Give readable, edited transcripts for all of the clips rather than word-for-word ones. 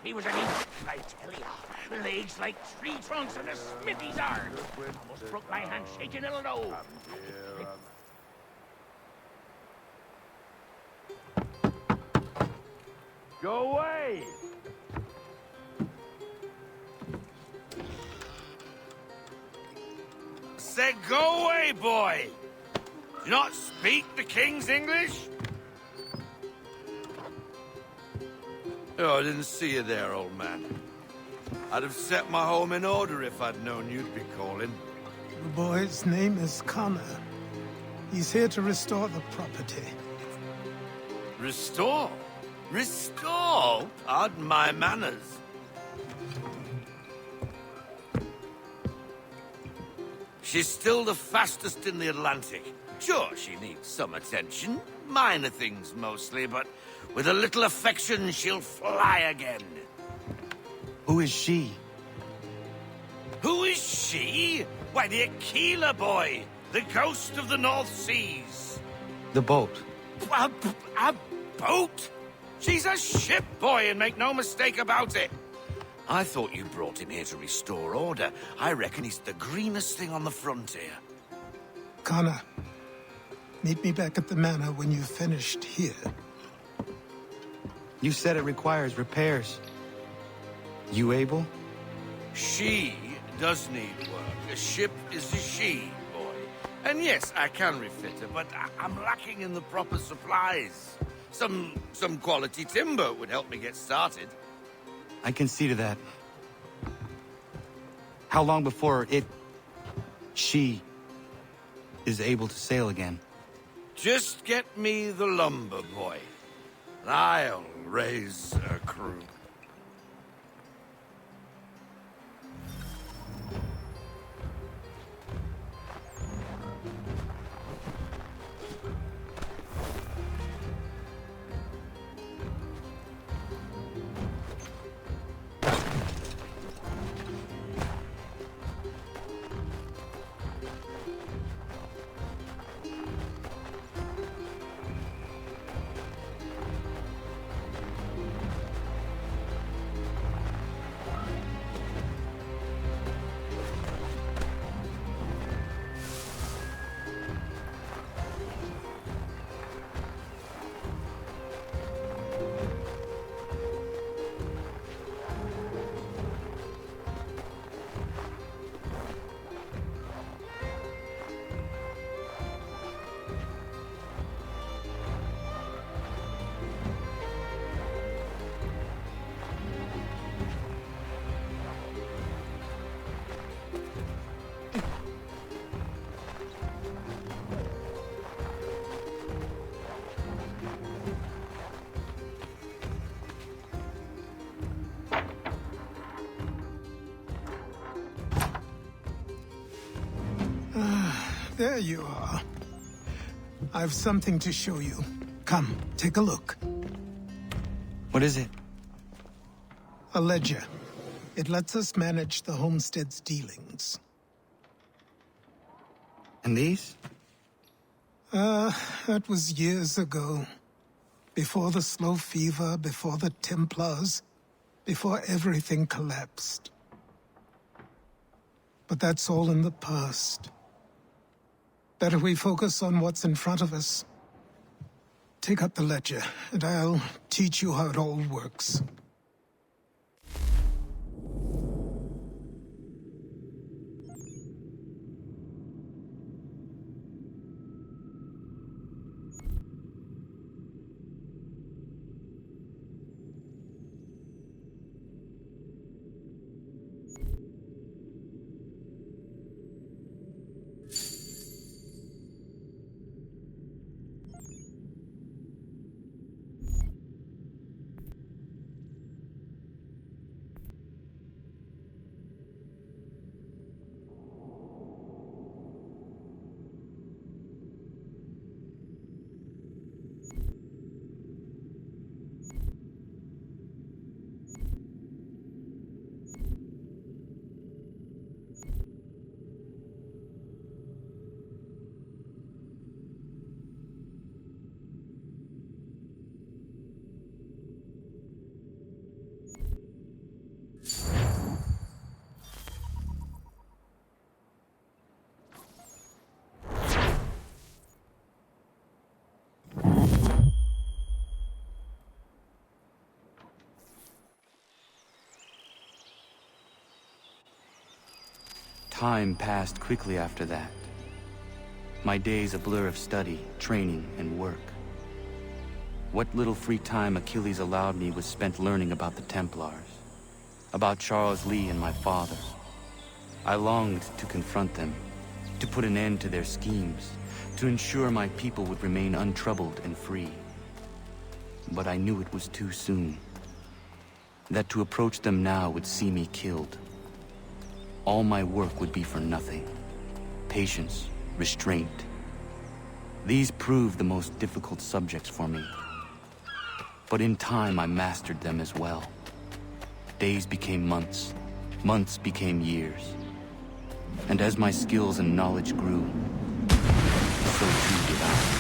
He was an inch, I tell ya. Legs like tree trunks and a smithy's hard. Almost broke my hand shaking, it'll know. Go away! Said go away, boy! Do you not speak the King's English? Oh, I didn't see you there, old man. I'd have set my home in order if I'd known you'd be calling. The boy's name is Connor. He's here to restore the property. Restore? Restore? Pardon my manners. She's still the fastest in the Atlantic. Sure, she needs some attention. Minor things mostly, but with a little affection, she'll fly again. Who is she? Who is she? Why, the Aquila boy, the ghost of the North Seas. The boat. A boat? She's a ship, boy, and make no mistake about it. I thought you brought him here to restore order. I reckon he's the greenest thing on the frontier. Connor, meet me back at the manor when you've finished here. You said it requires repairs. You able? She does need work. A ship is a she, boy. And yes, I can refit her, but I'm lacking in the proper supplies. Some quality timber would help me get started. I can see to that. How long before she is able to sail again? Just get me the lumber, boy, and I'll raise a crew. There you are. I've something to show you. Come, take a look. What is it? A ledger. It lets us manage the homestead's dealings. And these? That was years ago. Before the slow fever, before the Templars, before everything collapsed. But that's all in the past. Better we focus on what's in front of us. Take up the ledger, and I'll teach you how it all works. Time passed quickly after that. My days a blur of study, training, and work. What little free time Achilles allowed me was spent learning about the Templars, about Charles Lee and my father. I longed to confront them, to put an end to their schemes, to ensure my people would remain untroubled and free. But I knew it was too soon, that to approach them now would see me killed. All my work would be for nothing. Patience, restraint. These proved the most difficult subjects for me. But in time I mastered them as well. Days became months, months became years. And as my skills and knowledge grew, so too did I.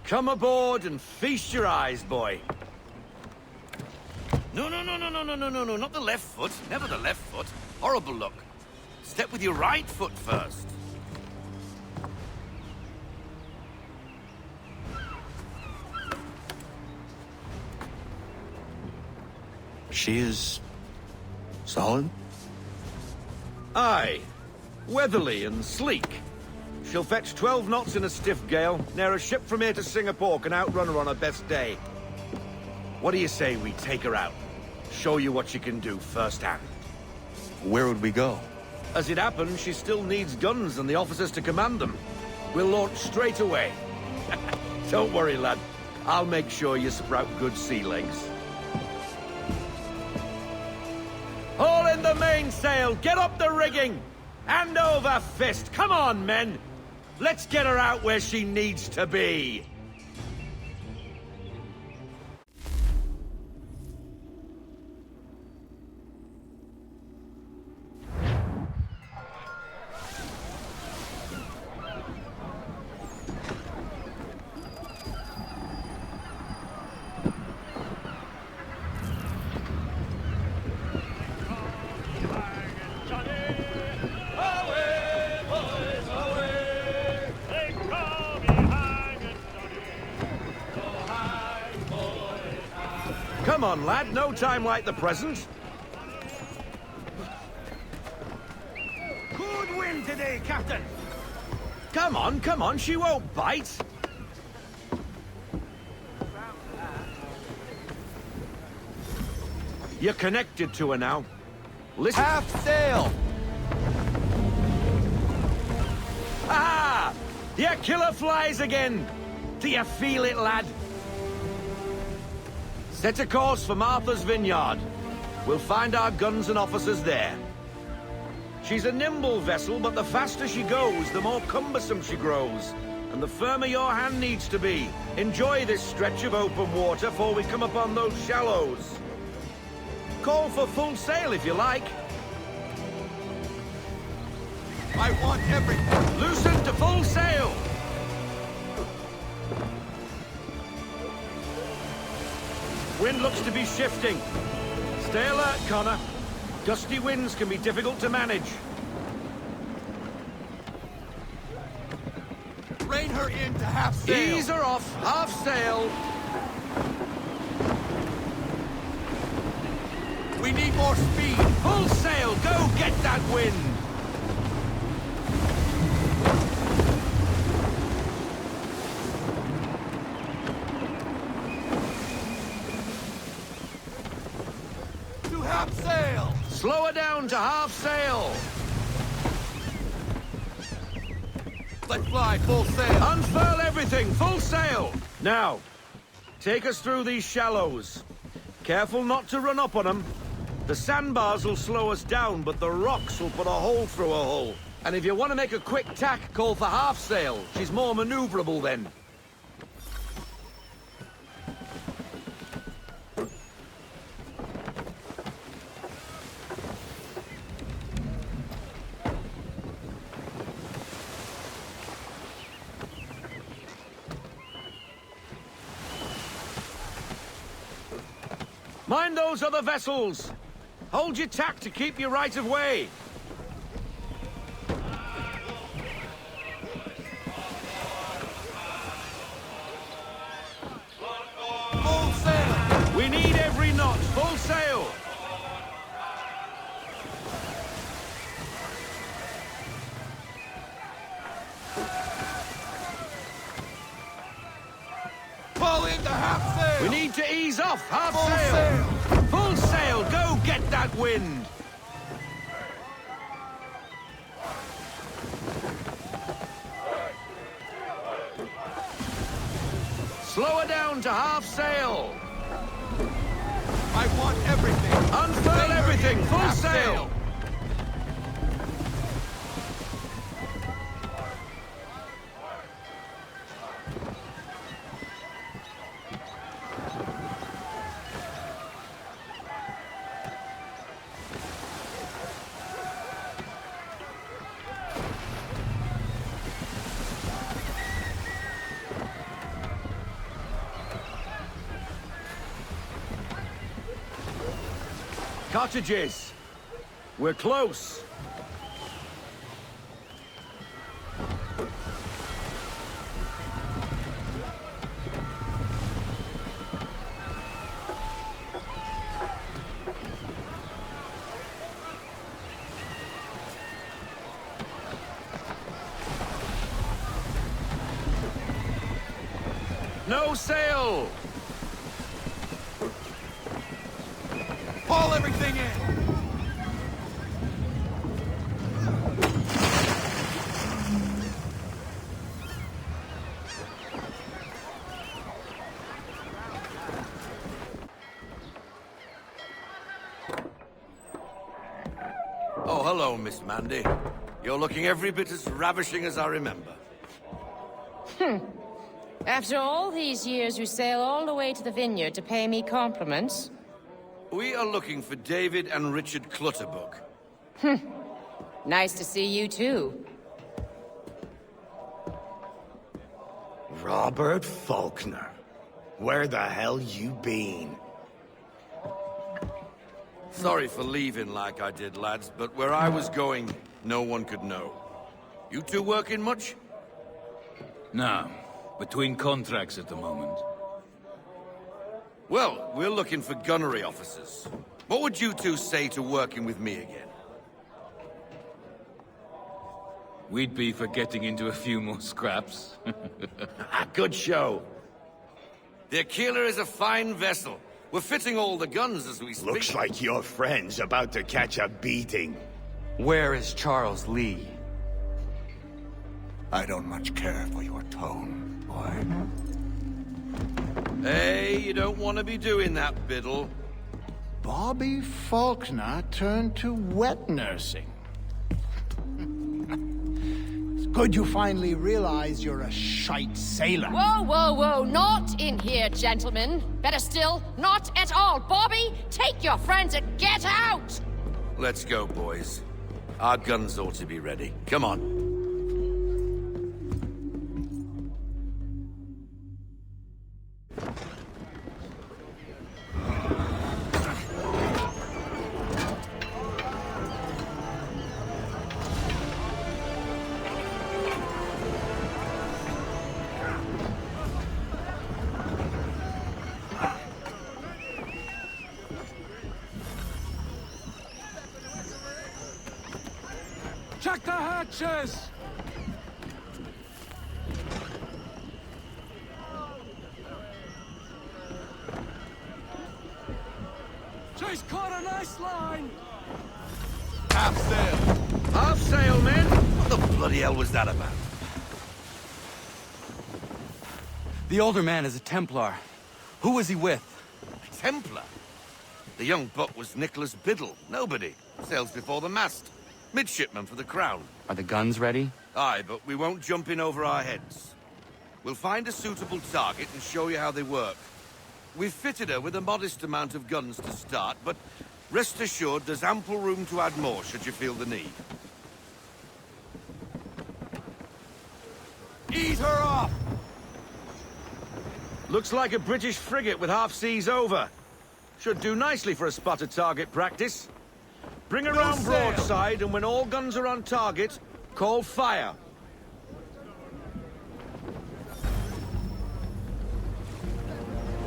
Come aboard and feast your eyes, boy. No, not the left foot. Never the left foot. Horrible look. Step with your right foot first. She is... solid? Aye. Weatherly and sleek. She'll fetch 12 knots in a stiff gale, ne'er a ship from here to Singapore can outrun her on her best day. What do you say we take her out? Show you what she can do firsthand. Where would we go? As it happens, she still needs guns and the officers to command them. We'll launch straight away. Don't worry, lad. I'll make sure you sprout good sea legs. Haul in the mainsail! Get up the rigging! Hand over fist! Come on, men! Let's get her out where she needs to be! Come on, lad. No time like the present. Good wind today, Captain. Come on. She won't bite. You're connected to her now. Listen. Half sail! Ah! Your killer flies again! Do you feel it, lad? Set a course for Martha's Vineyard. We'll find our guns and officers there. She's a nimble vessel, but the faster she goes, the more cumbersome she grows. And the firmer your hand needs to be. Enjoy this stretch of open water before we come upon those shallows. Call for full sail if you like. I want everything! Loosen to full sail! Wind looks to be shifting. Stay alert, Connor. Gusty winds can be difficult to manage. Rein her in to half sail! Ease her off, half sail. We need more speed! Full sail, go get that wind! To half sail! Slow her down to half sail. Let's fly full sail! Unfurl everything, full sail. Now, take us through these shallows. Careful not to run up on them. The sandbars will slow us down, but the rocks will put a hole through a hull. And if you want to make a quick tack, call for half sail. She's more maneuverable then. Mind those other vessels! Hold your tack to keep your right of way! Full sail! We need every knot! Full sail! Pull into half sail! We need to ease off! Half Full sail! sail! Full sail! Go get that wind! Slow her down to half sail! I want everything! Unfurl everything! Full Half sail! Cottages! We're close! No sail! Haul everything in! Oh, hello, Miss Mandy. You're looking every bit as ravishing as I remember. After all these years, you sail all the way to the vineyard to pay me compliments? We are looking for David and Richard Clutterbuck. Nice to see you, too. Robert Faulkner. Where the hell you been? Sorry for leaving like I did, lads, but where I was going, no one could know. You two working much? No. Between contracts at the moment. Well, we're looking for gunnery officers. What would you two say to working with me again? We'd be for getting into a few more scraps. Good show. The Aquila is a fine vessel. We're fitting all the guns as we speak. Looks like your friend's about to catch a beating. Where is Charles Lee? I don't much care for your tone, boy. Hey, you don't want to be doing that, Biddle. Bobby Faulkner turned to wet nursing. It's good you finally realize you're a shite sailor. Whoa, whoa, whoa, not in here, gentlemen. Better still, not at all. Bobby, take your friends and get out! Let's go, boys. Our guns ought to be ready. Come on. Check the hatches! She's caught a nice line! Half sail. Half sail, men! What the bloody hell was that about? The older man is a Templar. Who was he with? A Templar. The young buck was Nicholas Biddle. Nobody. Sails before the mast. Midshipman for the Crown. Are the guns ready? Aye, but we won't jump in over our heads. We'll find a suitable target and show you how they work. We've fitted her with a modest amount of guns to start, but rest assured there's ample room to add more should you feel the need. Ease her off! Looks like a British frigate with half seas over. Should do nicely for a spotted target practice. Bring her round broadside, and when all guns are on target, call fire.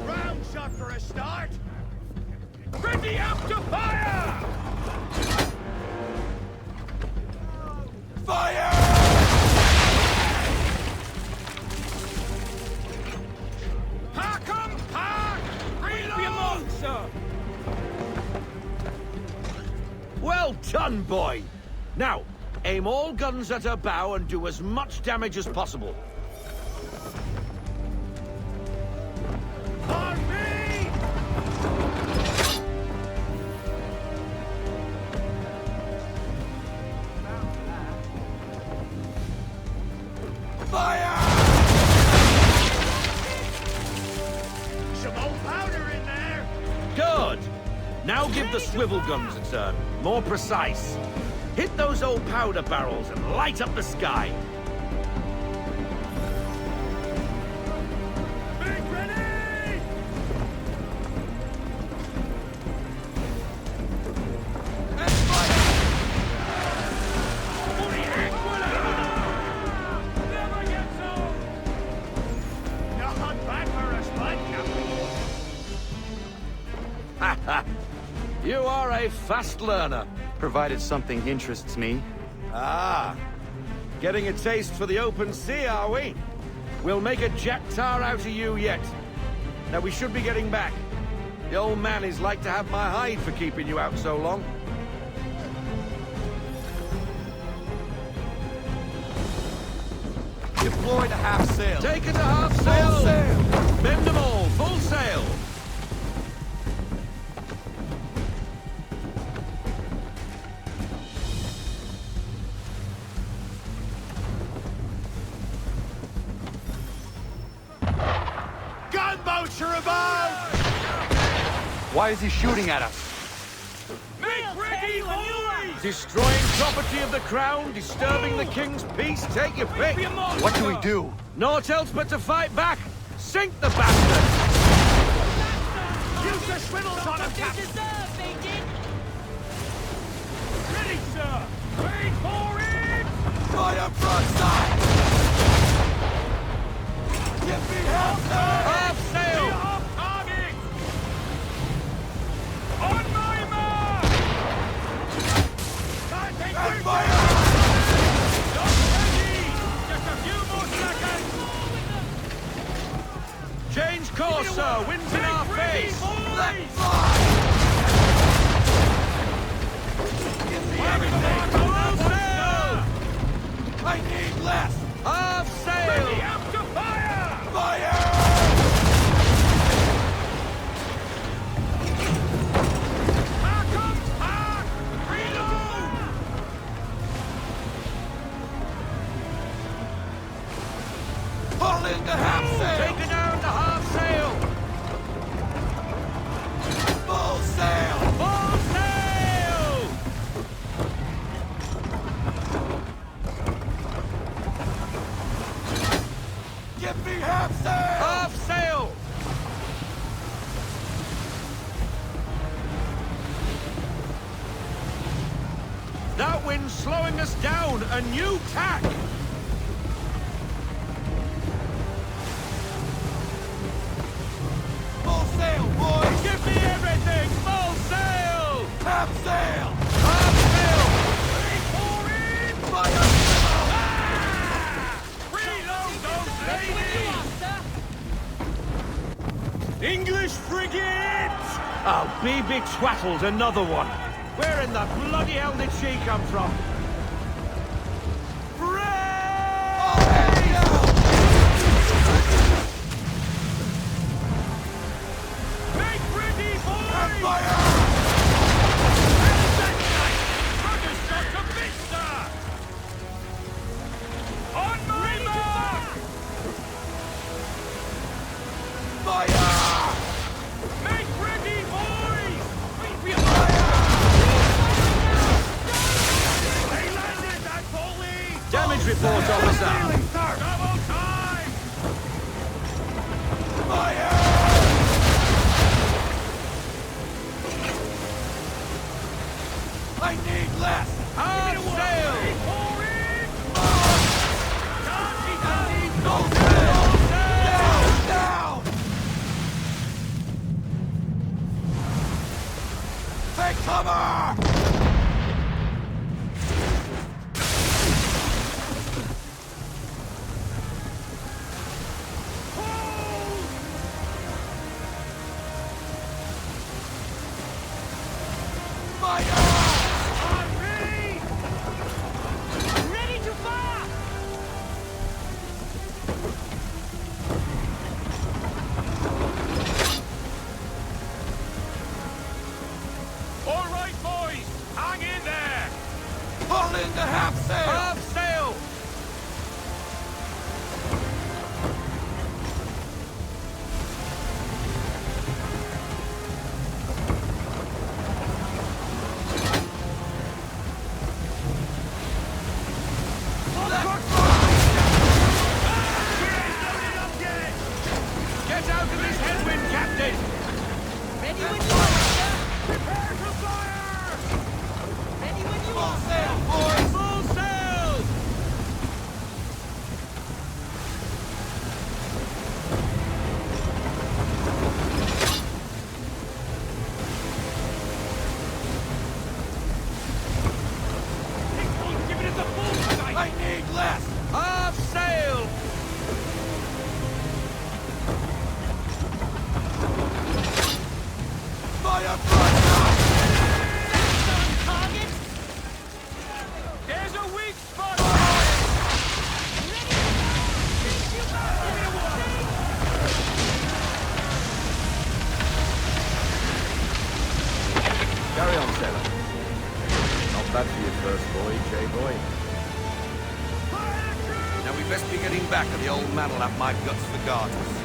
Round shot for a start. Ready up to fire! Fire! Pack 'em, pack! Reload! Sir. Well done, boy! Now, aim all guns at her bow and do as much damage as possible. On me! Fire! Some old powder in there. Good! Now give the swivel guns a turn. More precise. Hit those old powder barrels and light up the sky. Big ready! Never gets old! Not bad for a spud, Captain. You are a fast learner. Provided something interests me. Ah, getting a taste for the open sea, are we? We'll make a jack tar out of you yet. Now we should be getting back. The old man is like to have my hide for keeping you out so long. Deploy to half sail. Take it to half sail! Full sail! Bend them all, full sail! Gunboats are about! Why is he shooting at us? Make ready, boys! Destroying property of the crown, disturbing the king's peace, take your pick. What do we do? Naught else but to fight back. Sink the bastard! Use the swivels on them, Captain! Ready, sir! Wait for it! Fire broadside! Give me half sail! Half sail! Off target! On my mark! Can't take And quick fire! Not ready! Just a few more seconds! Change course, sir. Wind's in our face. Let fly! Give me everything! Full sail! I need less! Half Ready sail! up to fire! Fire! Pack 'em, pack! Reload! Pull into half sail! Take it down to half sail! Full sail! Full sail! Give me half sail! Half sail! That wind's slowing us down. A new tack! Full sail, boys! Give me everything! Full sail! Half sail! Half sail! Fire! Reload those ladies! English frigate! Oh, be twaddled, another one. Where in the bloody hell did she come from? Make ready, boys! We They landed that bully! Damage report, officer. Double time! I need less! Hard sail! Down! Take cover! Ready to fire! All right, boys, hang in there. Pull in the half sail! Half sail! Get out of this headwind, Captain! Ready when you are, sir. Prepare to fire! Ready when you are. Sail, boys! Full sail! Give it a full sight! I need less! Half sail! Fire front! Target. There's a weak spot! Carry on, sailor. Not bad for your first voyage, eh, boy? Now we best be getting back, or the old man will have my guts for garters.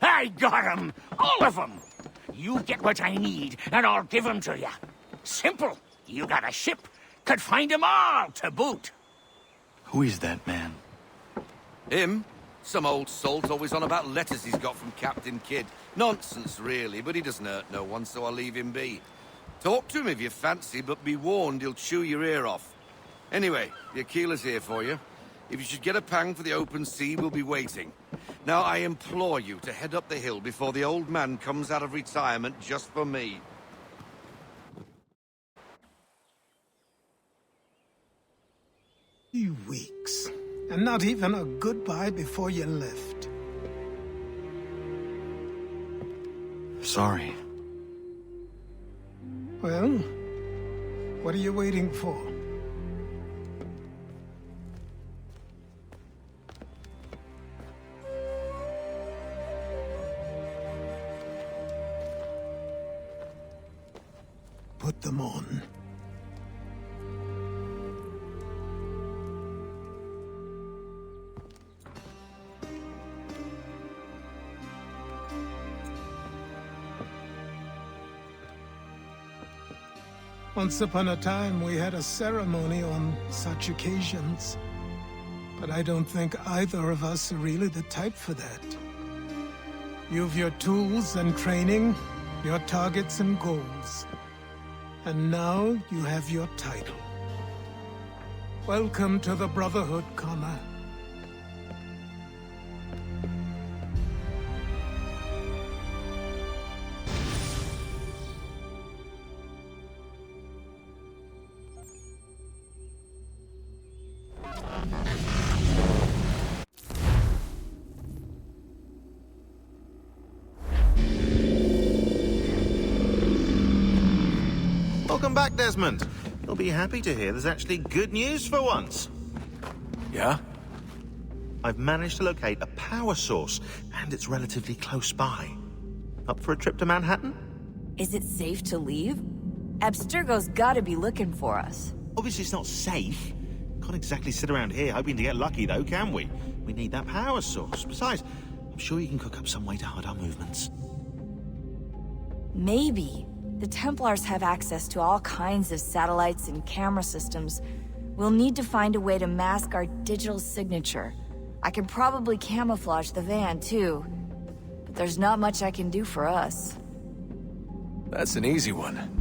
I got 'em! All of 'em! You get what I need, and I'll give 'em to you. Simple. You got a ship. Could find 'em all to boot. Who is that man? Him? Some old salt always on about letters he's got from Captain Kidd. Nonsense, really, but he doesn't hurt no one, so I'll leave him be. Talk to him if you fancy, but be warned he'll chew your ear off. Anyway, the Aquila's here for you. If you should get a pang for the open sea, we'll be waiting. Now, I implore you to head up the hill before the old man comes out of retirement just for me. 3 weeks. And not even a goodbye before you left. Sorry. Well, what are you waiting for? Put them on. Once upon a time, we had a ceremony on such occasions. But I don't think either of us are really the type for that. You've your tools and training, your targets and goals. And now you have your title. Welcome to the Brotherhood, Connor. Welcome back, Desmond. You'll be happy to hear there's actually good news for once. Yeah? I've managed to locate a power source, and it's relatively close by. Up for a trip to Manhattan? Is it safe to leave? Abstergo's gotta be looking for us. Obviously it's not safe. Can't exactly sit around here hoping to get lucky, though, can we? We need that power source. Besides, I'm sure you can cook up some way to hide our movements. Maybe. The Templars have access to all kinds of satellites and camera systems. We'll need to find a way to mask our digital signature. I can probably camouflage the van, too. But there's not much I can do for us. That's an easy one.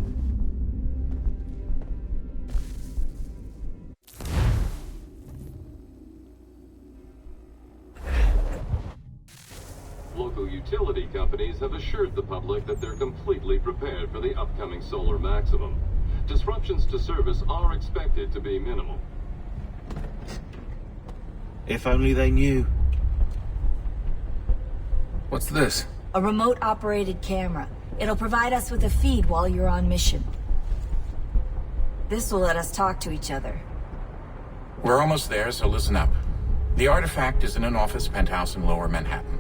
Local utility companies have assured the public that they're completely prepared for the upcoming solar maximum. Disruptions to service are expected to be minimal. If only they knew. What's this? A remote-operated camera. It'll provide us with a feed while you're on mission. This will let us talk to each other. We're almost there, so listen up. The artifact is in an office penthouse in Lower Manhattan.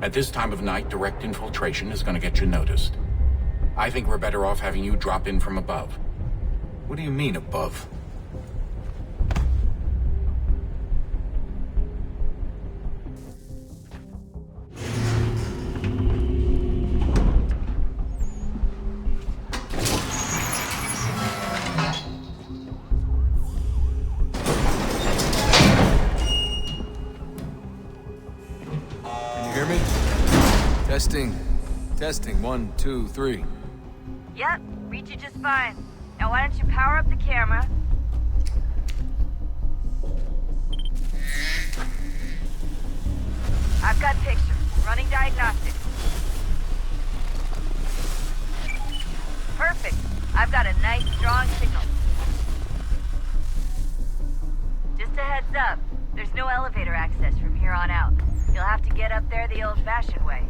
At this time of night, direct infiltration is going to get you noticed. I think we're better off having you drop in from above. What do you mean, above? Testing. 1, 2, 3. Yep, reach you just fine. Now why don't you power up the camera? I've got pictures. Running diagnostics. Perfect. I've got a nice, strong signal. Just a heads up, there's no elevator access from here on out. You'll have to get up there the old-fashioned way.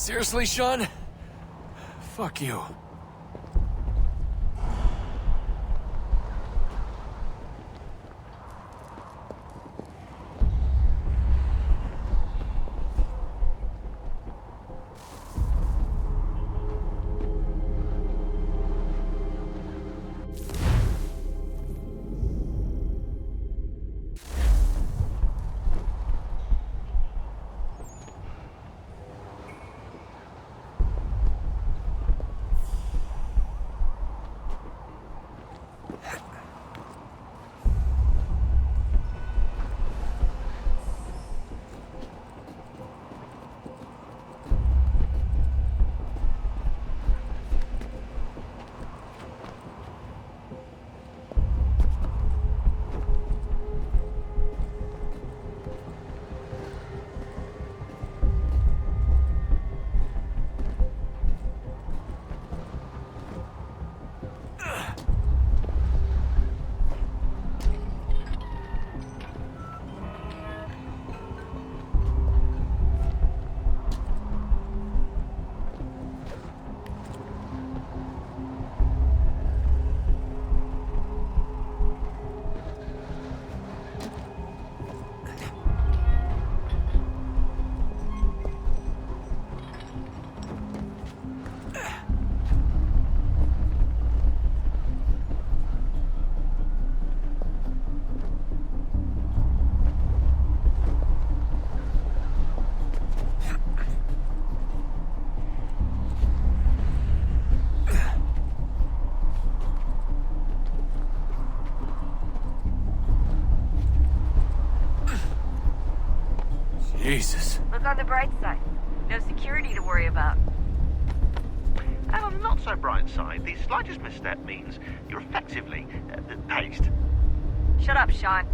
Seriously, Sean? Fuck you. Jesus. Look on the bright side. No security to worry about. And on the not so bright side, the slightest misstep means you're effectively paced. Shut up, Sean.